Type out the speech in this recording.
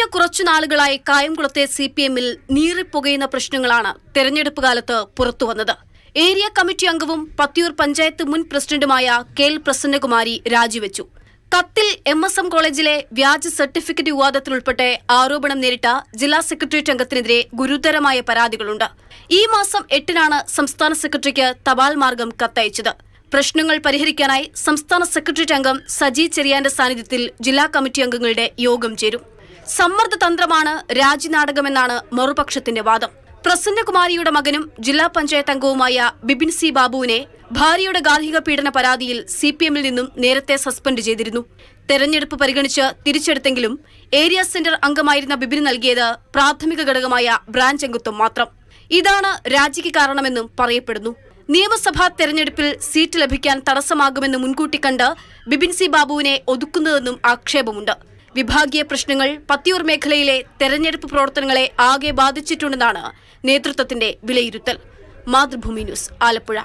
കഴിഞ്ഞ കുറച്ചു നാളുകളായി കായംകുളത്തെ CPM-ൽ നീറിപ്പുകയുന്ന പ്രശ്നങ്ങളാണ് തെരഞ്ഞെടുപ്പ് കാലത്ത് പുറത്തുവന്നത്. ഏരിയ കമ്മിറ്റി അംഗവും പത്തിയൂർ പഞ്ചായത്ത് മുൻ പ്രസിഡന്റുമായ KL പ്രസന്നകുമാരി രാജിവെച്ചു. കത്തിൽ MSM കോളേജിലെ വ്യാജ സർട്ടിഫിക്കറ്റ് വിവാദത്തിലുൾപ്പെട്ട് ആരോപണം നേരിട്ട ജില്ലാ സെക്രട്ടേറിയറ്റ് അംഗത്തിനെതിരെ ഗുരുതരമായ പരാതികളുണ്ട്. ഈ മാസം 8-നാണ് സംസ്ഥാന സെക്രട്ടറിക്ക് തപാൽ മാർഗം കത്തയച്ചത്. പ്രശ്നങ്ങൾ പരിഹരിക്കാനായി സംസ്ഥാന സെക്രട്ടേറിയറ്റ് അംഗം സജി ചെറിയാന്റെ സാന്നിധ്യത്തിൽ ജില്ലാ കമ്മിറ്റി അംഗങ്ങളുടെ യോഗം ചേരും. സമ്മർദ്ദ തന്ത്രമാണ് രാജിനാടകമെന്നാണ് മറുപക്ഷത്തിന്റെ വാദം. പ്രസന്നകുമാരിയുടെ മകനും ജില്ലാ പഞ്ചായത്ത് അംഗവുമായ ബിബിൻ C ബാബുവിനെ ഭാര്യയുടെ ഗാർഹിക പീഡന പരാതിയിൽ CPM-ൽ നിന്നും നേരത്തെ സസ്പെൻഡ് ചെയ്തിരുന്നു. തെരഞ്ഞെടുപ്പ് പരിഗണിച്ച് തിരിച്ചെടുത്തെങ്കിലും ഏരിയ സെന്റർ അംഗമായിരുന്ന ബിബിന് നൽകിയത് പ്രാഥമിക ഘടകമായ ബ്രാഞ്ച് അംഗത്വം മാത്രം. ഇതാണ് രാജിക്ക് കാരണമെന്നും പറയപ്പെടുന്നു. നിയമസഭാ തെരഞ്ഞെടുപ്പിൽ സീറ്റ് ലഭിക്കാൻ തടസ്സമാകുമെന്ന് മുൻകൂട്ടി കണ്ട് ബിബിൻ C ബാബുവിനെ ഒതുക്കുന്നതെന്നും ആക്ഷേപമുണ്ട്. വിഭാഗീയ പ്രശ്നങ്ങൾ പത്തിയൂർ മേഖലയിലെ തെരഞ്ഞെടുപ്പ് പ്രവർത്തനങ്ങളെ ആകെ ബാധിച്ചിട്ടുണ്ടെന്നാണ് നേതൃത്വത്തിന്റെ വിലയിരുത്തൽ. മാതൃഭൂമി ന്യൂസ്, ആലപ്പുഴ.